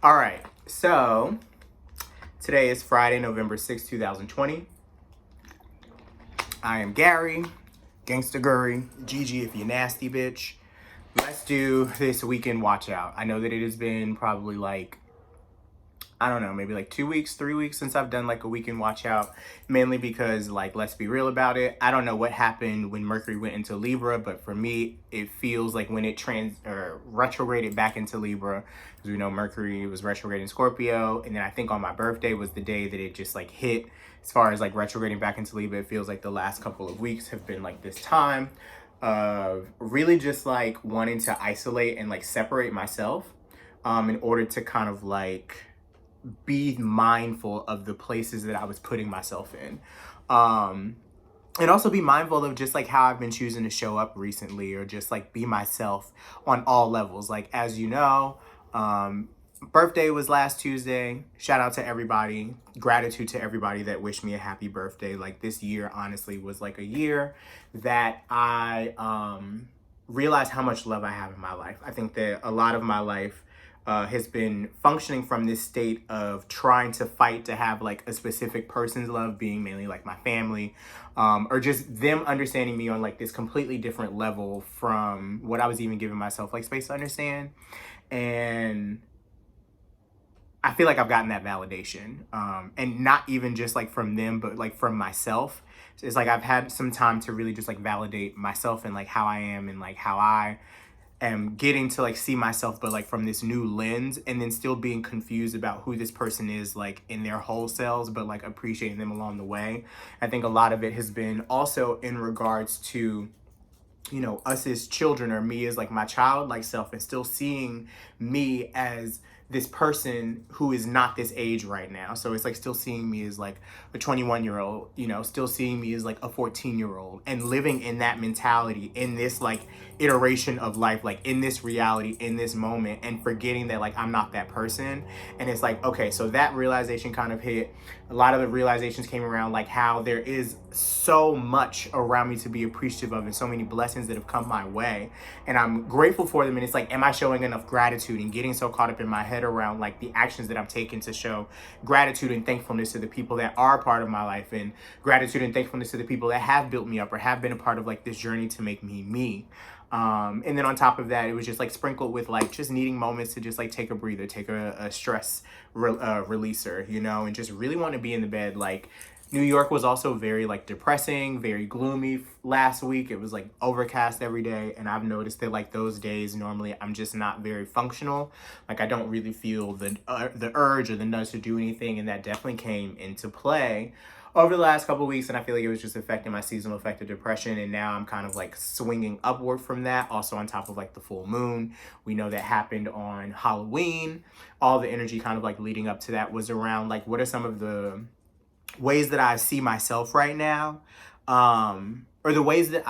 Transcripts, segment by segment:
All right, so today is Friday, November 6th, 2020. I am Gary, Gangsta Gurry, Gigi if you nasty bitch. Let's do this weekend watch out. I know that it has been probably I don't know, maybe 2 weeks, 3 weeks since I've done a weekend watch out, mainly because let's be real about it. I don't know what happened when Mercury went into Libra, but for me, it feels like when it retrograded back into Libra, because we know Mercury was retrograde in Scorpio, and then I think on my birthday was the day that it just hit. As far as retrograding back into Libra, it feels like the last couple of weeks have been this time of really just wanting to isolate and separate myself, in order to kind of be mindful of the places that I was putting myself in. And also be mindful of just how I've been choosing to show up recently, or just be myself on all levels. As you know, birthday was last Tuesday. Shout out to everybody. Gratitude to everybody that wished me a happy birthday. This year honestly was a year that I realized how much love I have in my life. I think that a lot of my life has been functioning from this state of trying to fight to have a specific person's love, being mainly my family, or just them understanding me on this completely different level from what I was even giving myself space to understand. And I feel I've gotten that validation, and not even just from them, but from myself. So it's I've had some time to really just validate myself and how I am, and how I am getting to see myself, but from this new lens, and then still being confused about who this person is in their whole selves, but appreciating them along the way. I think a lot of it has been also in regards to us as children, or me as my childlike self, and still seeing me as this person who is not this age right now. So it's still seeing me as a 21-year-old, still seeing me as a 14-year-old, and living in that mentality, in this iteration of life, in this reality, in this moment, and forgetting that I'm not that person. And it's okay, so that realization kind of hit. A lot of the realizations came around how there is so much around me to be appreciative of, and so many blessings that have come my way, and I'm grateful for them. And it's am I showing enough gratitude, and getting so caught up in my head around the actions that I'm taking to show gratitude and thankfulness to the people that are part of my life, and gratitude and thankfulness to the people that have built me up, or have been a part of this journey to make me me. And then on top of that, it was just sprinkled with just needing moments to just take a breather, take a stress releaser, and just really want to be in the bed. New York was also very depressing, very gloomy last week. It was overcast every day, and I've noticed that those days normally I'm just not very functional. I don't really feel the urge or the nudge to do anything, and that definitely came into play over the last couple of weeks. And I feel it was just affecting my seasonal affective depression, and now I'm kind of swinging upward from that, also on top of the full moon. We know that happened on Halloween. All the energy kind of leading up to that was around what are some of the ways that I see myself right now, or the ways that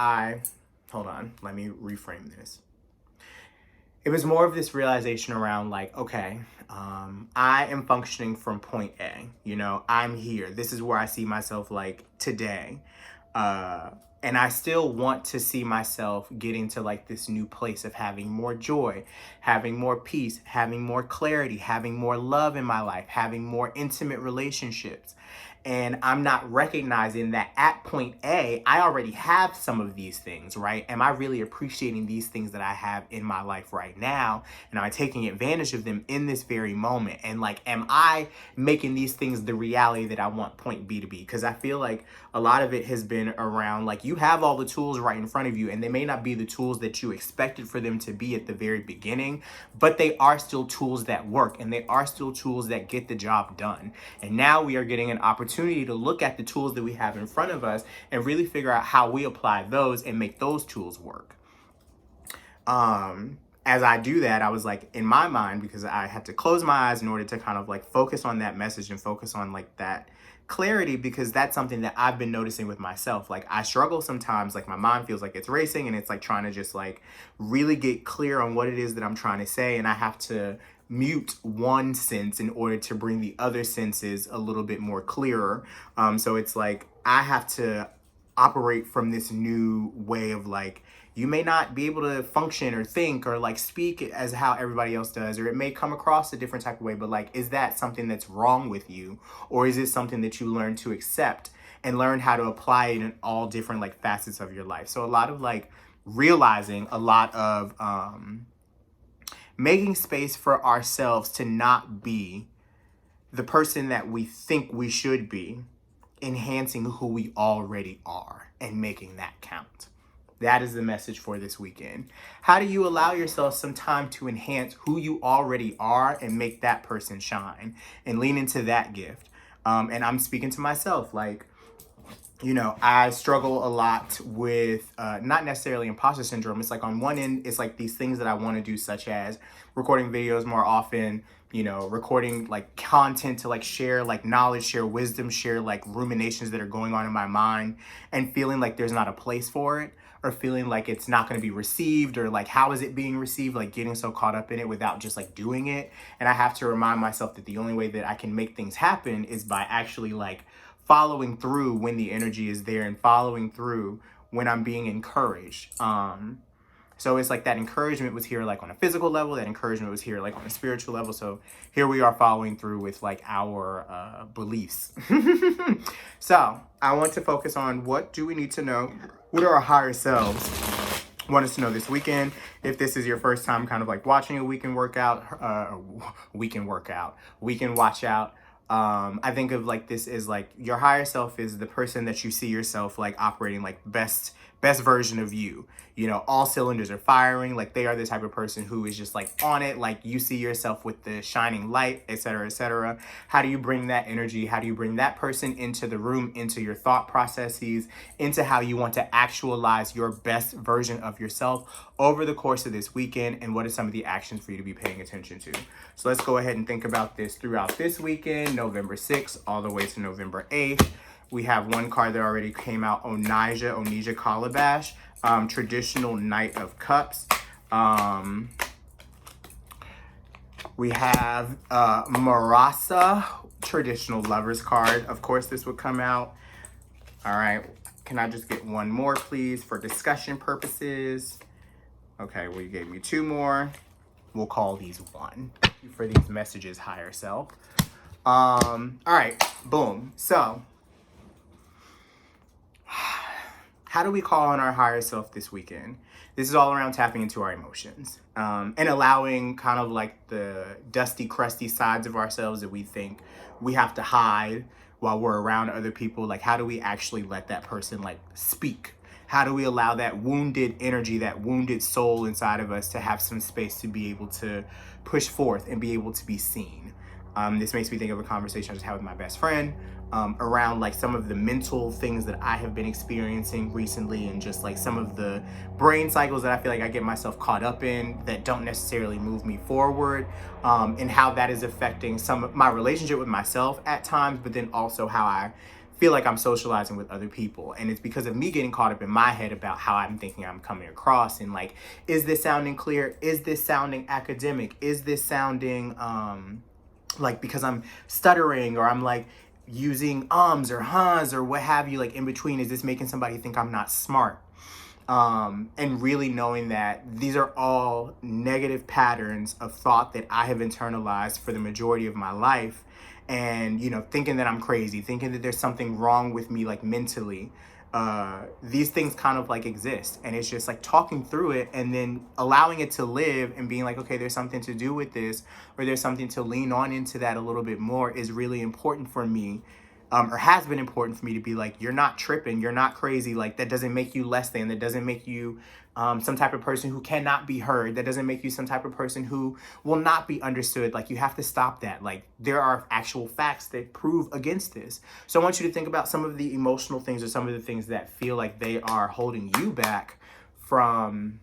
hold on, let me reframe this. It was more of this realization around okay, I am functioning from point A, I'm here. This is where I see myself today. And I still want to see myself getting to this new place of having more joy, having more peace, having more clarity, having more love in my life, having more intimate relationships. And I'm not recognizing that at point A, I already have some of these things, right? Am I really appreciating these things that I have in my life right now? And am I taking advantage of them in this very moment? And am I making these things the reality that I want point B to be? Because I feel a lot of it has been around you have all the tools right in front of you, and they may not be the tools that you expected for them to be at the very beginning, but they are still tools that work, and they are still tools that get the job done. And now we are getting an opportunity to look at the tools that we have in front of us and really figure out how we apply those and make those tools work. As I do that, I was in my mind, because I had to close my eyes in order to kind of focus on that message and focus on that clarity, because that's something that I've been noticing with myself. I struggle sometimes, my mind feels it's racing, and it's trying to just really get clear on what it is that I'm trying to say, and I have to mute one sense in order to bring the other senses a little bit more clearer. So it's I have to operate from this new way of You may not be able to function or think or like speak as how everybody else does, or it may come across a different type of way, but like, is that something that's wrong with you? Or is it something that you learn to accept and learn how to apply it in all different like facets of your life? So a lot of like realizing a lot of making space for ourselves to not be the person that we think we should be, enhancing who we already are and making that count. That is the message for this weekend. How do you allow yourself some time to enhance who you already are and make that person shine and lean into that gift? And I'm speaking to myself, like, you know, I struggle a lot with not necessarily imposter syndrome. It's like on one end, it's like these things that I want to do, such as recording videos more often, you know, recording like content to like share like knowledge, share wisdom, share like ruminations that are going on in my mind, and feeling like there's not a place for it, or feeling like it's not going to be received, or like, how is it being received? Like getting so caught up in it without just like doing it. And I have to remind myself that the only way that I can make things happen is by actually like following through when the energy is there and following through when I'm being encouraged. So it's like that encouragement was here like on a physical level, that encouragement was here like on a spiritual level. So here we are following through with like our beliefs. So I want to focus on, what do we need to know? What do our higher selves want us to know this weekend? If this is your first time kind of like watching a weekend watch out, I think of like this is like your higher self is the person that you see yourself like operating like best version of you. You know, all cylinders are firing. Like they are the type of person who is just like on it. Like you see yourself with the shining light, etc., etc. How do you bring that energy? How do you bring that person into the room, into your thought processes, into how you want to actualize your best version of yourself over the course of this weekend? And what are some of the actions for you to be paying attention to? So let's go ahead and think about this throughout this weekend, November 6th, all the way to November 8th. We have one card that already came out, Onija Calabash, traditional Knight of Cups. We have Marasa, traditional Lovers card. Of course, this would come out. All right. Can I just get one more, please, for discussion purposes? Okay, well, you gave me two more. We'll call these one. Thank you for these messages, higher self. All right, boom. So how do we call on our higher self this weekend? This is all around tapping into our emotions, and allowing kind of like the dusty, crusty sides of ourselves that we think we have to hide while we're around other people. Like, how do we actually let that person like speak? How do we allow that wounded energy, that wounded soul inside of us to have some space to be able to push forth and be able to be seen? This makes me think of a conversation I just had with my best friend around like some of the mental things that I have been experiencing recently, and just like some of the brain cycles that I feel like I get myself caught up in that don't necessarily move me forward, and how that is affecting some of my relationship with myself at times, but then also how I feel like I'm socializing with other people. And it's because of me getting caught up in my head about how I'm thinking I'm coming across, and like, is this sounding clear? Is this sounding academic? Is this sounding like, because I'm stuttering, or I'm like using ums or huhs or what have you, like in between, is this making somebody think I'm not smart? And really knowing that these are all negative patterns of thought that I have internalized for the majority of my life. And, you know, thinking that I'm crazy, thinking that there's something wrong with me, like mentally. These things kind of like exist, and it's just like talking through it and then allowing it to live and being like, okay, there's something to do with this, or there's something to lean on into that a little bit more, is really important for me, or has been important for me to be like, you're not tripping, you're not crazy. Like, that doesn't make you less than, that doesn't make you some type of person who cannot be heard, that doesn't make you some type of person who will not be understood. Like, you have to stop that. Like, there are actual facts that prove against this. So I want you to think about some of the emotional things, or some of the things that feel like they are holding you back from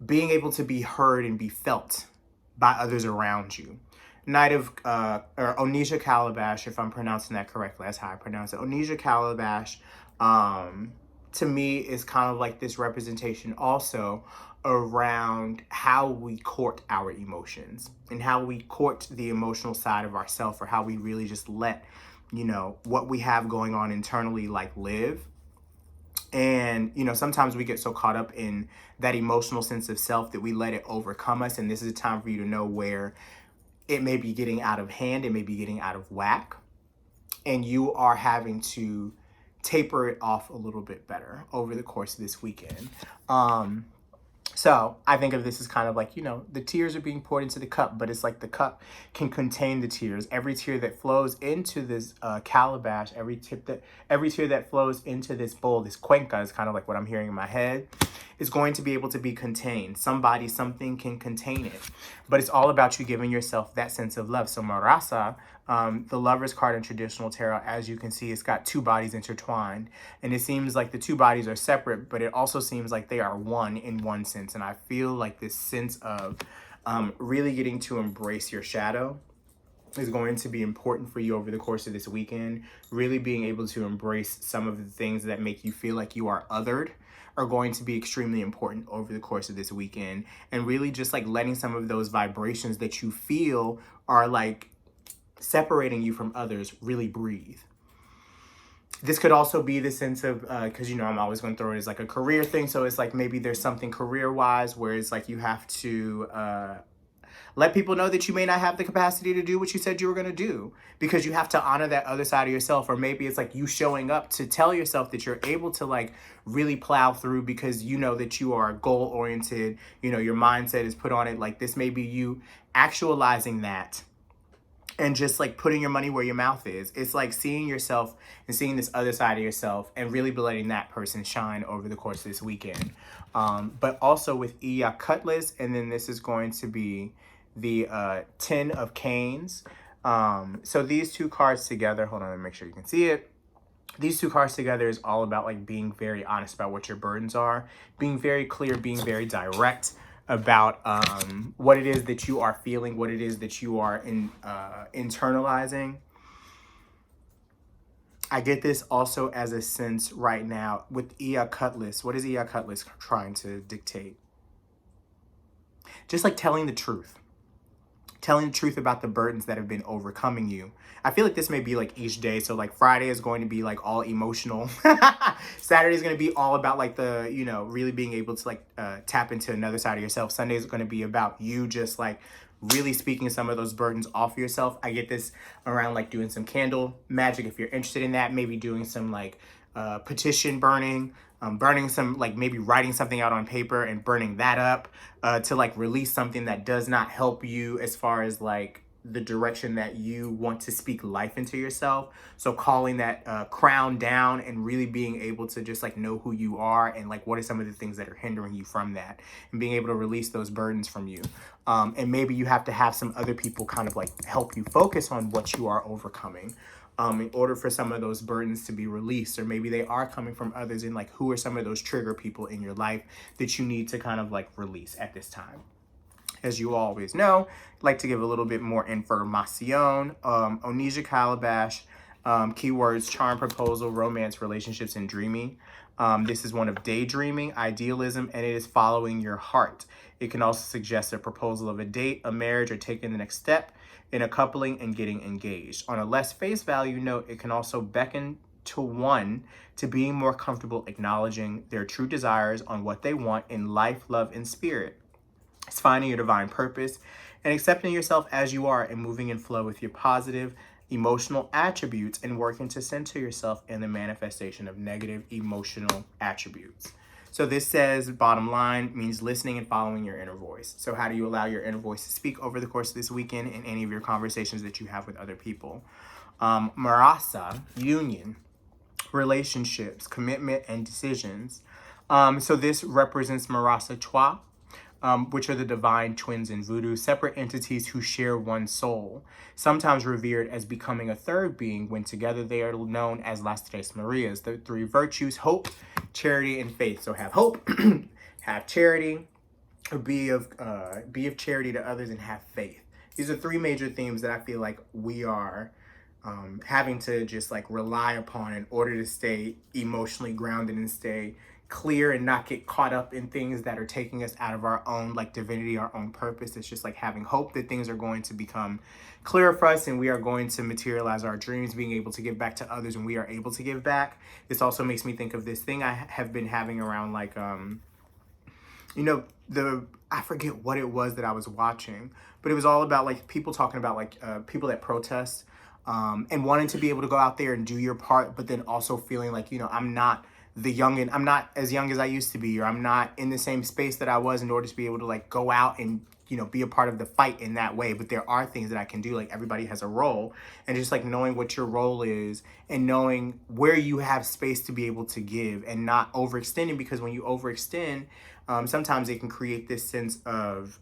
being able to be heard and be felt by others around you. Knight of, or Onija Calabash, if I'm pronouncing that correctly, that's how I pronounce it. Onija Calabash, to me, is kind of like this representation also around how we court our emotions, and how we court the emotional side of ourselves, or how we really just let, you know, what we have going on internally like live. And, sometimes we get so caught up in that emotional sense of self that we let it overcome us. And this is a time for you to know where it may be getting out of hand, it may be getting out of whack, and you are having to taper it off a little bit better over the course of this weekend. So I think of this as kind of like, the tears are being poured into the cup, but it's like the cup can contain the tears. Every tear that flows into this calabash, every tear that flows into this bowl, this cuenca is kind of like what I'm hearing in my head, is going to be able to be contained. Something can contain it. But it's all about you giving yourself that sense of love. So Marasa, the Lover's card in traditional tarot, as you can see, it's got two bodies intertwined. And it seems like the two bodies are separate, but it also seems like they are one in one sense. And I feel like this sense of really getting to embrace your shadow is going to be important for you over the course of this weekend. Really being able to embrace some of the things that make you feel like you are othered are going to be extremely important over the course of this weekend. And really just like letting some of those vibrations that you feel are like separating you from others, really breathe. This could also be the sense of, because, I'm always going to throw it as like a career thing. So it's like maybe there's something career-wise where it's like you have to let people know that you may not have the capacity to do what you said you were going to do, because you have to honor that other side of yourself. Or maybe it's like you showing up to tell yourself that you're able to like really plow through because you know that you are goal oriented, your mindset is put on it. Like this may be you actualizing that and just like putting your money where your mouth is. It's like seeing yourself and seeing this other side of yourself and really letting that person shine over the course of this weekend. But also with Iya Cutlass, and then this is going to be the 10 of Canes. So these two cards together, hold on, let me make sure you can see it. These two cards together is all about like being very honest about what your burdens are, being very clear, being very direct about what it is that you are feeling, what it is that you are internalizing. I get this also as a sense right now with Iya Cutlass. What is Iya Cutlass trying to dictate? Just like telling the truth about the burdens that have been overcoming you. I feel like this may be like each day. So like Friday is going to be like all emotional. Saturday is going to be all about like the, really being able to like tap into another side of yourself. Sunday is going to be about you just like really speaking some of those burdens off yourself. I get this around like doing some candle magic. If you're interested in that, maybe doing some like petition burning, burning some, like maybe writing something out on paper and burning that up to like release something that does not help you as far as like the direction that you want to speak life into yourself. So calling that crown down and really being able to just like know who you are and like what are some of the things that are hindering you from that, and being able to release those burdens from you. And maybe you have to have some other people kind of like help you focus on what you are overcoming in order for some of those burdens to be released. Or maybe they are coming from others, and like who are some of those trigger people in your life that you need to kind of like release at this time. As you always know, I'd like to give a little bit more information. Onesia Calabash, keywords: charm, proposal, romance, relationships, and dreaming. This is one of daydreaming, idealism, and it is following your heart. It can also suggest a proposal of a date, a marriage, or taking the next step in a coupling and getting engaged. On a less face value note, it can also beckon to one to being more comfortable acknowledging their true desires on what they want in life, love, and spirit. It's finding your divine purpose and accepting yourself as you are and moving in flow with your positive emotional attributes and working to center yourself in the manifestation of negative emotional attributes. So this says, bottom line, means listening and following your inner voice. So how do you allow your inner voice to speak over the course of this weekend in any of your conversations that you have with other people? Marasa, union, relationships, commitment, and decisions. So this represents Marasa Chua, which are the divine twins in voodoo, separate entities who share one soul, sometimes revered as becoming a third being. When together, they are known as Las Tres Marias, the three virtues: hope, charity, and faith. So have hope, have charity, or be of charity to others, and have faith. These are three major themes that I feel like we are having to just like rely upon in order to stay emotionally grounded and stay clear and not get caught up in things that are taking us out of our own like divinity, our own purpose. It's just like having hope that things are going to become clear for us and we are going to materialize our dreams, being able to give back to others, and we are able to give back. This also makes me think of this thing I have been having around like you know, I forget what it was that I was watching, but it was all about like people talking about like people that protest, and wanting to be able to go out there and do your part, but then also feeling like, you know, I'm not I'm not as young as I used to be, or I'm not in the same space that I was in order to be able to like go out and, you know, be a part of the fight in that way. But there are things that I can do. Like everybody has a role, and just like knowing what your role is and knowing where you have space to be able to give and not overextending, because when you overextend, sometimes it can create this sense of,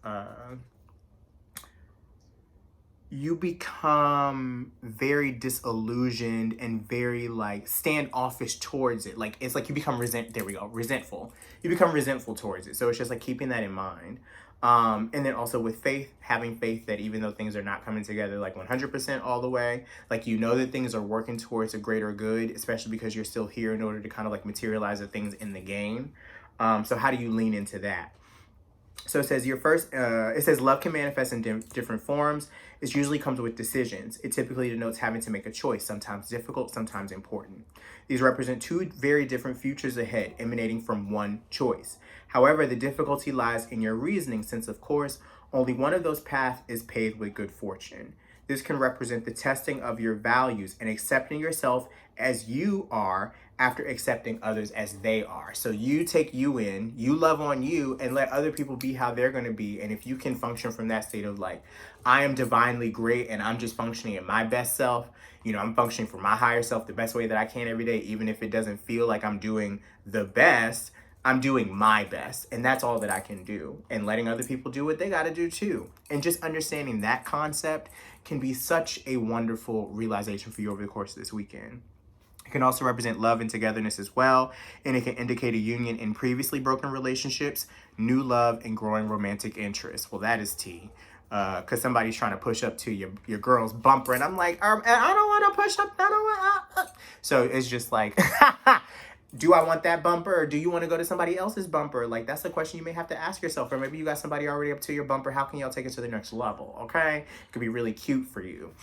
you become very disillusioned and very like standoffish towards it. Like it's like you become resentful. You become resentful towards it. So it's just like keeping that in mind. And then also with faith, having faith that even though things are not coming together like 100% all the way, like you know that things are working towards a greater good, especially because you're still here in order to kind of like materialize the things in the game. So how do you lean into that? So it says it says love can manifest in different forms. It usually comes with decisions. It typically denotes having to make a choice, sometimes difficult, sometimes important. These represent two very different futures ahead, emanating from one choice. However, the difficulty lies in your reasoning, since of course, only one of those paths is paved with good fortune. This can represent the testing of your values and accepting yourself as you are after accepting others as they are. So you take you in, you love on you, and let other people be how they're going to be. And if you can function from that state of like, I am divinely great and I'm just functioning in my best self, you know, I'm functioning for my higher self the best way that I can every day, even if it doesn't feel like I'm doing the best, I'm doing my best. And that's all that I can do. And letting other people do what they got to do too. And just understanding that concept can be such a wonderful realization for you over the course of this weekend. It can also represent love and togetherness as well, and it can indicate a union in previously broken relationships, new love, and growing romantic interest. Well, that is tea, because somebody's trying to push up to your girl's bumper, and I'm like, I don't want to push up, I don't want. So it's just like, do I want that bumper, or do you want to go to somebody else's bumper? Like, that's a question you may have to ask yourself, or maybe you got somebody already up to your bumper. How can y'all take it to the next level? Okay, it could be really cute for you.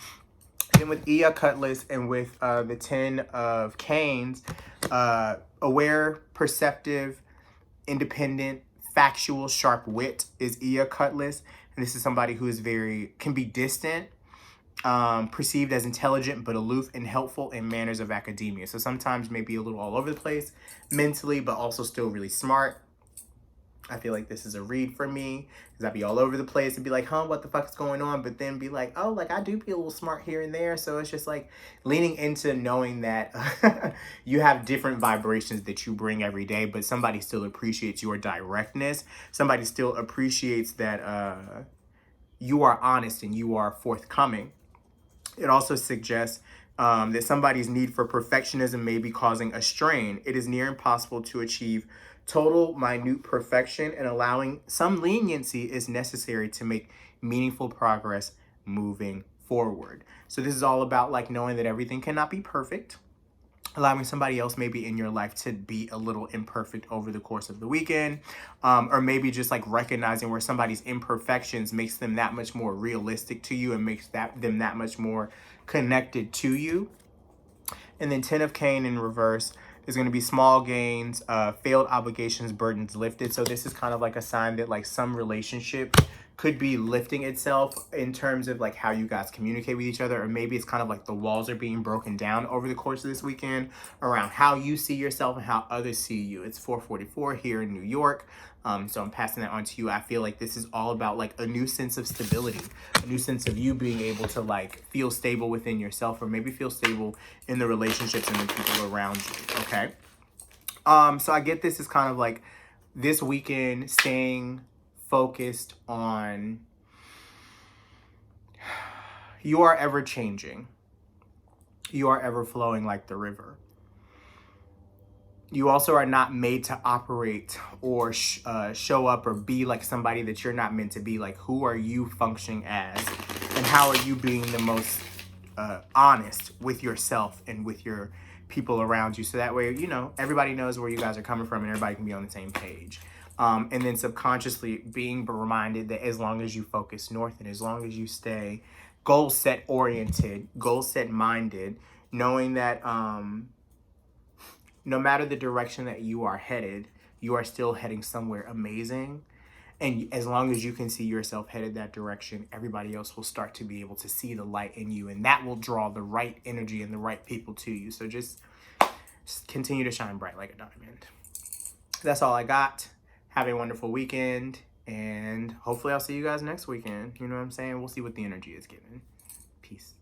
Then with Ia Cutlass and with the 10 of Canes, aware, perceptive, independent, factual, sharp wit is Ia Cutlass. And this is somebody who is can be distant, perceived as intelligent, but aloof and helpful in manners of academia. So sometimes maybe a little all over the place mentally, but also still really smart. I feel like this is a read for me, because I'd be all over the place and be like, what the fuck's going on? But then be like, oh, like I do be a little smart here and there. So it's just like leaning into knowing that you have different vibrations that you bring every day, but somebody still appreciates your directness. Somebody still appreciates that you are honest and you are forthcoming. It also suggests that somebody's need for perfectionism may be causing a strain. It is near impossible to achieve total minute perfection, and allowing some leniency is necessary to make meaningful progress moving forward. So this is all about like knowing that everything cannot be perfect, allowing somebody else maybe in your life to be a little imperfect over the course of the weekend, or maybe just like recognizing where somebody's imperfections makes them that much more realistic to you and makes them that much more connected to you. And then 10 of Cane in reverse is going to be small gains, failed obligations, burdens lifted. So this is kind of like a sign that like some relationship could be lifting itself in terms of like how you guys communicate with each other, or maybe it's kind of like the walls are being broken down over the course of this weekend around how you see yourself and how others see you. It's 4:44 here in New York. So I'm passing that on to you. I feel like this is all about like a new sense of stability, a new sense of you being able to like feel stable within yourself, or maybe feel stable in the relationships and the people around you. Okay. So I get this is kind of like this weekend staying focused on you are ever changing. You are ever flowing like the river. You also are not made to operate or show up or be like somebody that you're not meant to be. Like, who are you functioning as? And how are you being the most honest with yourself and with your people around you. So that way, you know, everybody knows where you guys are coming from and everybody can be on the same page. And then subconsciously being reminded that as long as you focus north and as long as you stay goal set oriented, goal set minded, knowing that no matter the direction that you are headed, you are still heading somewhere amazing. And as long as you can see yourself headed that direction, everybody else will start to be able to see the light in you, and that will draw the right energy and the right people to you. So just continue to shine bright like a diamond. That's all I got. Have a wonderful weekend, and hopefully I'll see you guys next weekend. You know what I'm saying? We'll see what the energy is given. Peace.